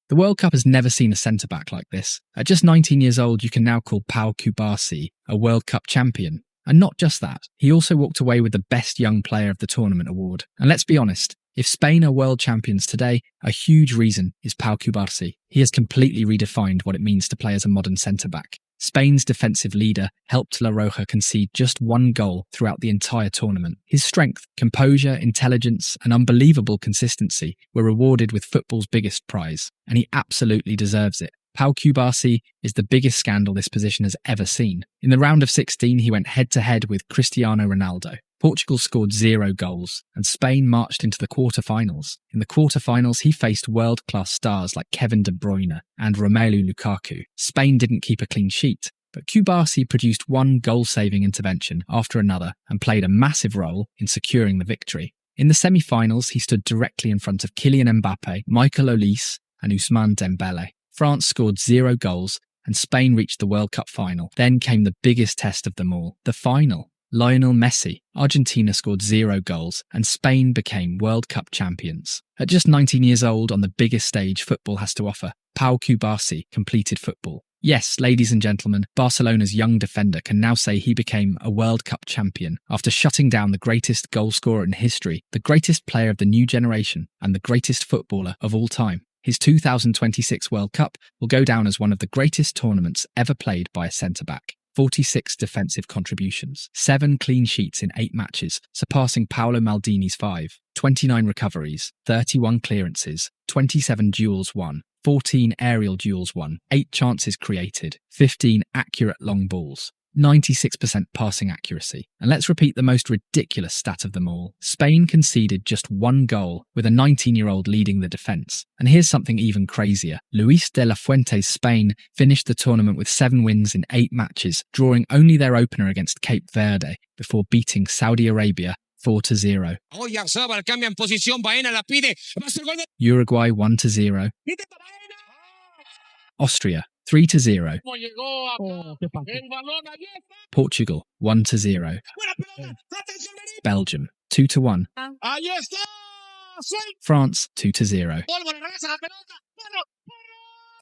The World Cup has never seen a centre-back like this. At just 19 years old, you can now call Pau Cubarsí a World Cup champion. And not just that, he also walked away with the Best Young Player of the Tournament award. And let's be honest, if Spain are world champions today, a huge reason is Pau Cubarsí. He has completely redefined what it means to play as a modern centre-back. Spain's defensive leader helped La Roja concede just one goal throughout the entire tournament. His strength, composure, intelligence, and unbelievable consistency were rewarded with football's biggest prize, and he absolutely deserves it. Pau Cubarsí is the biggest scandal this position has ever seen. In the round of 16, he went head-to-head with Cristiano Ronaldo. Portugal scored 0 goals, and Spain marched into the quarter-finals. In the quarter-finals, he faced world-class stars like Kevin De Bruyne and Romelu Lukaku. Spain didn't keep a clean sheet, but Cubarsí produced one goal-saving intervention after another and played a massive role in securing the victory. In the semi-finals, he stood directly in front of Kylian Mbappé, Michael Olise, and Ousmane Dembélé. France scored 0 goals, and Spain reached the World Cup final. Then came the biggest test of them all, the final. Lionel Messi. Argentina scored 0 goals, and Spain became World Cup champions. At just 19 years old, on the biggest stage football has to offer, Pau Cubarsí completed football. Yes, ladies and gentlemen, Barcelona's young defender can now say he became a World Cup champion after shutting down the greatest goalscorer in history, the greatest player of the new generation, and the greatest footballer of all time. His 2026 World Cup will go down as one of the greatest tournaments ever played by a centre-back. 46 defensive contributions, 7 clean sheets in 8 matches, surpassing Paolo Maldini's 5, 29 recoveries, 31 clearances, 27 duels won, 14 aerial duels won, 8 chances created, 15 accurate long balls, 96% passing accuracy. And let's repeat the most ridiculous stat of them all. Spain conceded just 1 goal, with a 19-year-old leading the defence. And here's something even crazier. Luis de la Fuente's Spain finished the tournament with 7 wins in 8 matches, drawing only their opener against Cape Verde before beating Saudi Arabia 4-0. Uruguay 1-0. Austria 3-0. Portugal 1-0. Belgium 2-1. France 2-0.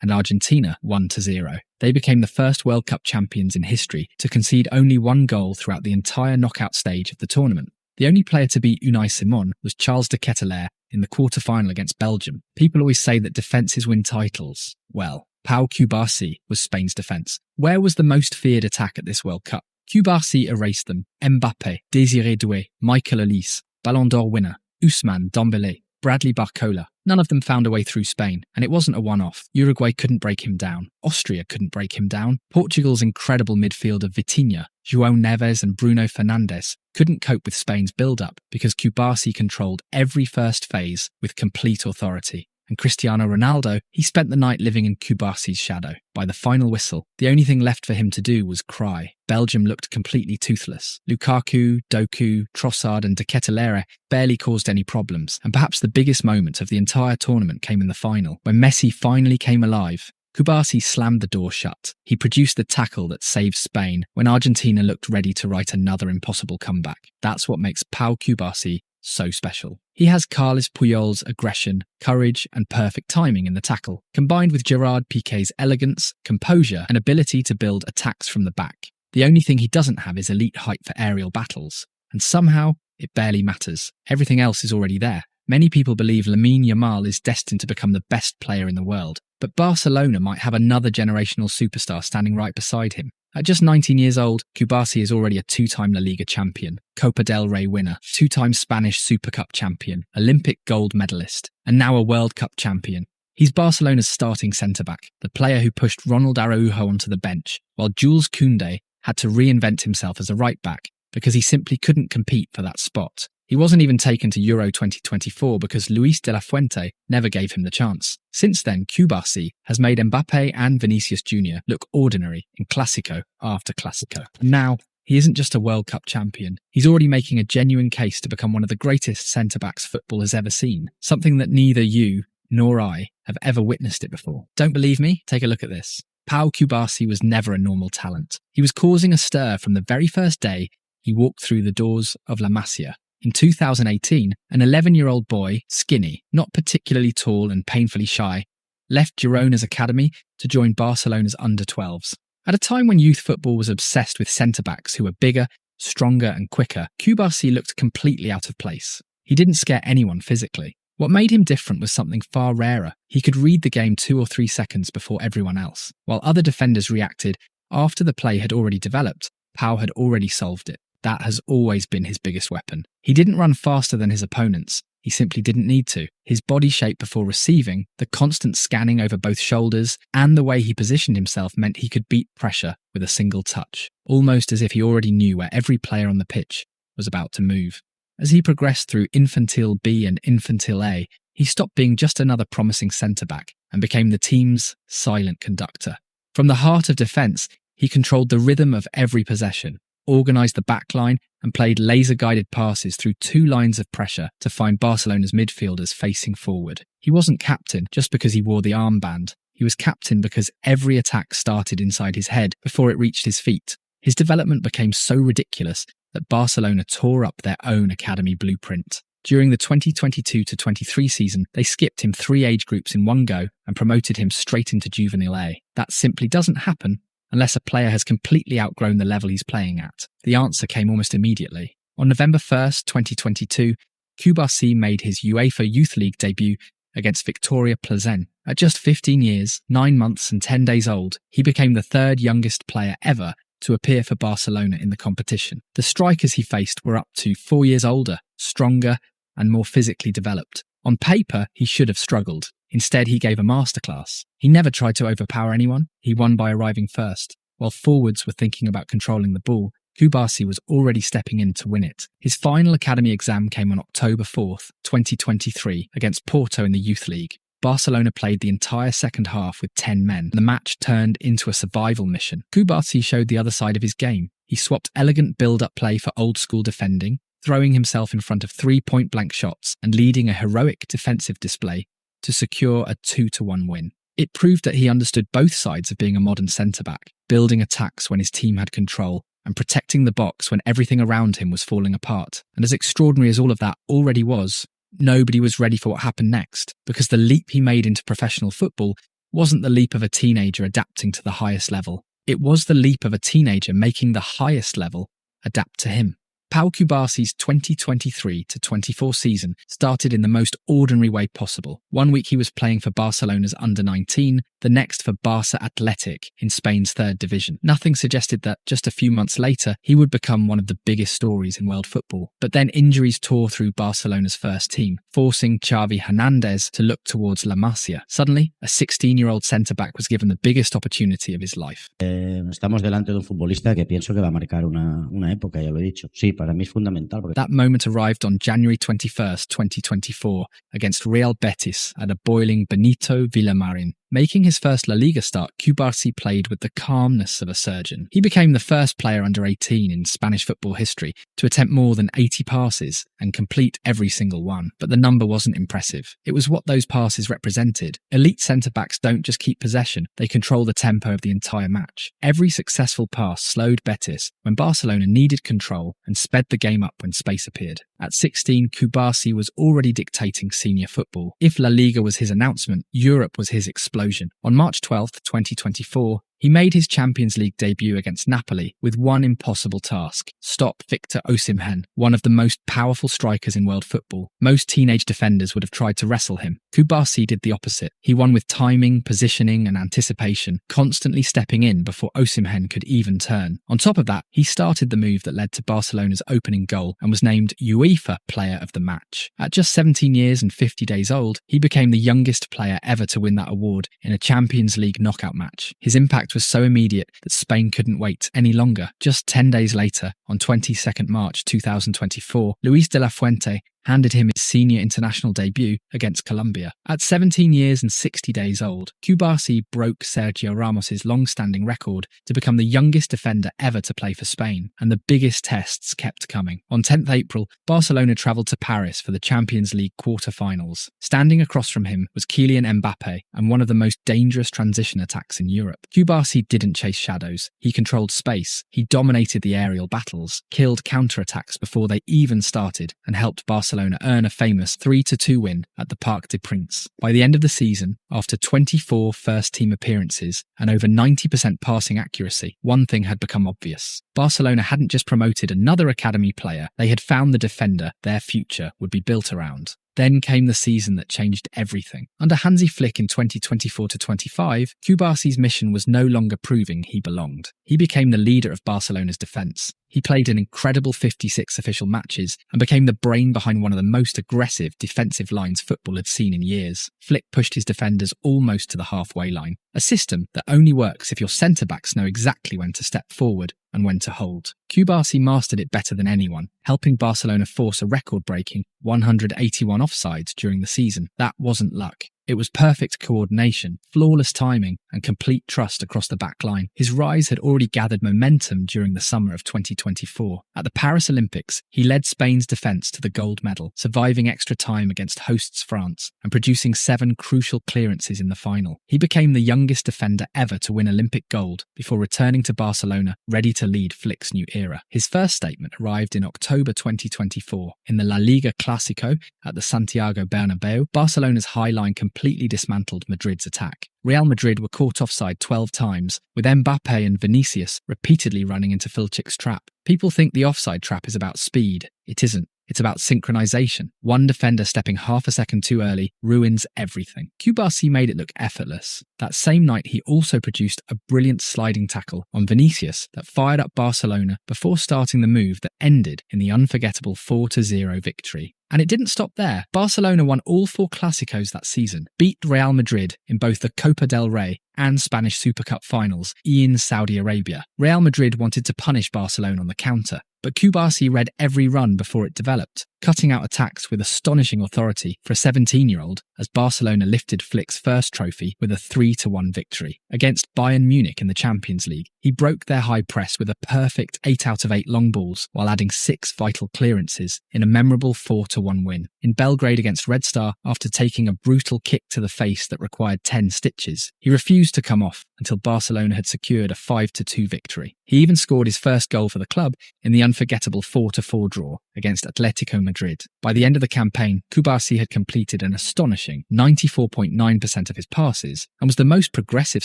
And Argentina 1-0. They became the first World Cup champions in history to concede only 1 goal throughout the entire knockout stage of the tournament. The only player to beat Unai Simon was Charles de Ketelaere in the quarter-final against Belgium. People always say that defences win titles. Well, Pau Cubarsí was Spain's defence. Where was the most feared attack at this World Cup? Cubarsí erased them. Mbappé, Désiré Doué, Michael Olise, Ballon d'Or winner, Ousmane Dembélé, Bradley Barcola. None of them found a way through Spain, and it wasn't a one-off. Uruguay couldn't break him down. Austria couldn't break him down. Portugal's incredible midfielder Vitinha, João Neves and Bruno Fernandes couldn't cope with Spain's build-up because Cubarsí controlled every first phase with complete authority. And Cristiano Ronaldo, he spent the night living in Cubarsí's shadow. By the final whistle, the only thing left for him to do was cry. Belgium looked completely toothless. Lukaku, Doku, Trossard and de Ketelaere barely caused any problems, and perhaps the biggest moment of the entire tournament came in the final, when Messi finally came alive. Cubarsí slammed the door shut. He produced the tackle that saved Spain when Argentina looked ready to write another impossible comeback. That's what makes Pau Cubarsí so special. He has Carles Puyol's aggression, courage and perfect timing in the tackle, combined with Gerard Piqué's elegance, composure and ability to build attacks from the back. The only thing he doesn't have is elite height for aerial battles. And somehow, it barely matters. Everything else is already there. Many people believe Lamine Yamal is destined to become the best player in the world, but Barcelona might have another generational superstar standing right beside him. At just 19 years old, Cubarsí is already a 2-time La Liga champion, Copa del Rey winner, 2-time Spanish Super Cup champion, Olympic gold medalist, and now a World Cup champion. He's Barcelona's starting centre-back, the player who pushed Ronald Araujo onto the bench, while Jules Koundé had to reinvent himself as a right-back because he simply couldn't compete for that spot. He wasn't even taken to Euro 2024 because Luis de la Fuente never gave him the chance. Since then, Cubarsí has made Mbappé and Vinicius Jr. look ordinary in Clásico after Clásico. And now, he isn't just a World Cup champion, he's already making a genuine case to become one of the greatest centre-backs football has ever seen, something that neither you nor I have ever witnessed it before. Don't believe me? Take a look at this. Pau Cubarsí was never a normal talent. He was causing a stir from the very first day he walked through the doors of La Masia. In 2018, an 11-year-old boy, skinny, not particularly tall and painfully shy, left Girona's academy to join Barcelona's under-12s. At a time when youth football was obsessed with centre-backs who were bigger, stronger and quicker, Cubarsi looked completely out of place. He didn't scare anyone physically. What made him different was something far rarer. He could read the game 2 or 3 seconds before everyone else. While other defenders reacted after the play had already developed, Pau had already solved it. That has always been his biggest weapon. He didn't run faster than his opponents. He simply didn't need to. His body shape before receiving, the constant scanning over both shoulders, and the way he positioned himself meant he could beat pressure with a single touch, almost as if he already knew where every player on the pitch was about to move. As he progressed through Infantile B and Infantile A, he stopped being just another promising centre-back and became the team's silent conductor. From the heart of defence, he controlled the rhythm of every possession, organised the backline and played laser-guided passes through 2 lines of pressure to find Barcelona's midfielders facing forward. He wasn't captain just because he wore the armband. He was captain because every attack started inside his head before it reached his feet. His development became so ridiculous that Barcelona tore up their own academy blueprint. During the 2022-23 season, they skipped him 3 age groups in one go and promoted him straight into Juvenile A. That simply doesn't happen unless a player has completely outgrown the level he's playing at. The answer came almost immediately. On November 1st, 2022, Cubarsi made his UEFA Youth League debut against Victoria Plzen. At just 15 years, 9 months and 10 days old, he became the 3rd youngest player ever to appear for Barcelona in the competition. The strikers he faced were up to 4 years older, stronger and more physically developed. On paper, he should have struggled. Instead, he gave a masterclass. He never tried to overpower anyone. He won by arriving first. While forwards were thinking about controlling the ball, Cubarsi was already stepping in to win it. His final academy exam came on October 4th, 2023, against Porto in the Youth League. Barcelona played the entire second half with 10 men. The match turned into a survival mission. Cubarsi showed the other side of his game. He swapped elegant build-up play for old-school defending, throwing himself in front of 3 point-blank shots and leading a heroic defensive display to secure a 2-1 win. It proved that he understood both sides of being a modern centre-back, building attacks when his team had control and protecting the box when everything around him was falling apart. And as extraordinary as all of that already was, nobody was ready for what happened next, because the leap he made into professional football wasn't the leap of a teenager adapting to the highest level. It was the leap of a teenager making the highest level adapt to him. Pau Cubarsi's 2023-24 season started in the most ordinary way possible. One week he was playing for Barcelona's under-19, the next for Barça Athletic in Spain's 3rd division. Nothing suggested that just a few months later he would become one of the biggest stories in world football. But then injuries tore through Barcelona's first team, forcing Xavi Hernandez to look towards La Masia. Suddenly, a 16-year-old centre-back was given the biggest opportunity of his life. Estamos delante de un futbolista que pienso que va a marcar una época, ya lo he dicho. Sí, para mí es fundamental. That moment arrived on January 21st, 2024, against Real Betis at a boiling Benito Villamarin. Making his first La Liga start, Cubarsi played with the calmness of a surgeon. He became the first player under 18 in Spanish football history to attempt more than 80 passes and complete every single one. But the number wasn't impressive. It was what those passes represented. Elite centre-backs don't just keep possession, they control the tempo of the entire match. Every successful pass slowed Betis when Barcelona needed control and sped the game up when space appeared. At 16, Cubarsi was already dictating senior football. If La Liga was his announcement, Europe was his explosion. On March 12th, 2024, he made his Champions League debut against Napoli with one impossible task: stop Victor Osimhen, one of the most powerful strikers in world football. Most teenage defenders would have tried to wrestle him. Cubarsi did the opposite. He won with timing, positioning and anticipation, constantly stepping in before Osimhen could even turn. On top of that, he started the move that led to Barcelona's opening goal and was named UEFA Player of the Match. At just 17 years and 50 days old, he became the youngest player ever to win that award in a Champions League knockout match. His impact was so immediate that Spain couldn't wait any longer. Just 10 days later, on 22nd March 2024, Luis de la Fuente handed him his senior international debut against Colombia. At 17 years and 60 days old, Cubarsi broke Sergio Ramos's long-standing record to become the youngest defender ever to play for Spain, and the biggest tests kept coming. On 10th April, Barcelona travelled to Paris for the Champions League quarter-finals. Standing across from him was Kylian Mbappe and one of the most dangerous transition attacks in Europe. Cubarsi didn't chase shadows. He controlled space. He dominated the aerial battles, killed counter-attacks before they even started, and helped Barcelona Barcelona earn a famous 3-2 win at the Parc des Princes. By the end of the season, after 24 first-team appearances and over 90% passing accuracy, one thing had become obvious. Barcelona hadn't just promoted another academy player, they had found the defender their future would be built around. Then came the season that changed everything. Under Hansi Flick in 2024-25, Cubarsi's mission was no longer proving he belonged. He became the leader of Barcelona's defence. He played an incredible 56 official matches and became the brain behind one of the most aggressive defensive lines football had seen in years. Flick pushed his defenders almost to the halfway line, a system that only works if your centre-backs know exactly when to step forward and when to hold. Cubarsi mastered it better than anyone, helping Barcelona force a record-breaking 181 offsides during the season. That wasn't luck. It was perfect coordination, flawless timing, and complete trust across the back line. His rise had already gathered momentum during the summer of 2024. At the Paris Olympics, he led Spain's defence to the gold medal, surviving extra time against hosts France and producing 7 crucial clearances in the final. He became the youngest defender ever to win Olympic gold before returning to Barcelona, ready to lead Flick's new era. His first statement arrived in October 2024. In the La Liga Clásico at the Santiago Bernabéu, Barcelona's high line completely dismantled Madrid's attack. Real Madrid were caught offside 12 times, with Mbappe and Vinicius repeatedly running into Filchik's trap. People think the offside trap is about speed. It isn't. It's about synchronization. One defender stepping half a second too early ruins everything. Cubarsi made it look effortless. That same night, he also produced a brilliant sliding tackle on Vinicius that fired up Barcelona before starting the move that ended in the unforgettable 4-0 victory. And it didn't stop there. Barcelona won all 4 Clásicos that season, beat Real Madrid in both the Copa del Rey and Spanish Super Cup finals in Saudi Arabia. Real Madrid wanted to punish Barcelona on the counter, but Cubarsi read every run before it developed, cutting out attacks with astonishing authority for a 17-year-old as Barcelona lifted Flick's first trophy with a 3-1 victory. Against Bayern Munich in the Champions League, he broke their high press with a perfect 8 out of 8 long balls while adding 6 vital clearances in a memorable 4-1 win. In Belgrade against Red Star, after taking a brutal kick to the face that required 10 stitches, he refused to come off until Barcelona had secured a 5-2 victory. He even scored his first goal for the club in the unforgettable 4-4 draw against Atletico Madrid. By the end of the campaign, Cubarsi had completed an astonishing 94.9% of his passes and was the most progressive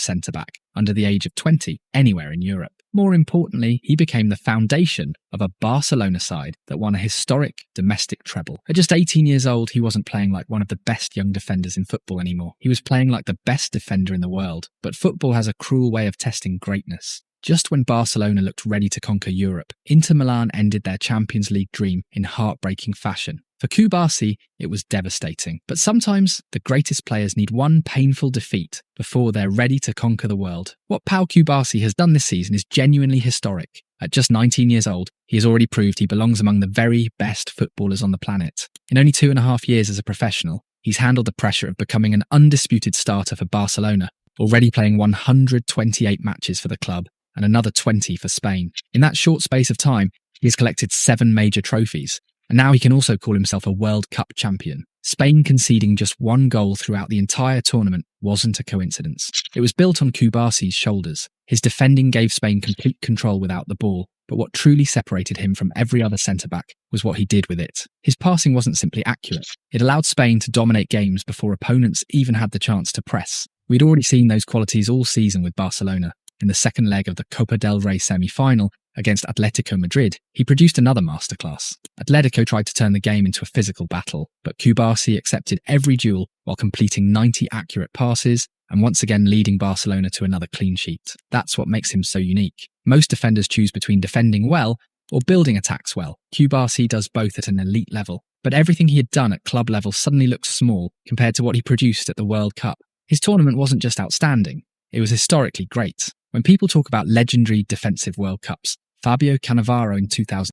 centre-back under the age of 20 anywhere in Europe. More importantly, he became the foundation of a Barcelona side that won a historic domestic treble. At just 18 years old, he wasn't playing like one of the best young defenders in football anymore. He was playing like the best defender in the world. But football has a cruel way of testing greatness. Just when Barcelona looked ready to conquer Europe, Inter Milan ended their Champions League dream in heartbreaking fashion. For Cubarsi, it was devastating. But sometimes, the greatest players need one painful defeat before they're ready to conquer the world. What Pau Cubarsí has done this season is genuinely historic. At just 19 years old, he has already proved he belongs among the very best footballers on the planet. In only 2.5 years as a professional, he's handled the pressure of becoming an undisputed starter for Barcelona, already playing 128 matches for the club and another 20 for Spain. In that short space of time, he has collected 7 major trophies, and now he can also call himself a World Cup champion. Spain conceding just 1 goal throughout the entire tournament wasn't a coincidence. It was built on Cubarsi's shoulders. His defending gave Spain complete control without the ball, but what truly separated him from every other centre-back was what he did with it. His passing wasn't simply accurate. It allowed Spain to dominate games before opponents even had the chance to press. We'd already seen those qualities all season with Barcelona. In the second leg of the Copa del Rey semi-final against Atletico Madrid, he produced another masterclass. Atletico tried to turn the game into a physical battle, but Cubarsi accepted every duel while completing 90 accurate passes and once again leading Barcelona to another clean sheet. That's what makes him so unique. Most defenders choose between defending well or building attacks well. Cubarsi does both at an elite level, but everything he had done at club level suddenly looked small compared to what he produced at the World Cup. His tournament wasn't just outstanding, it was historically great. When people talk about legendary defensive World Cups, Fabio Cannavaro in 2000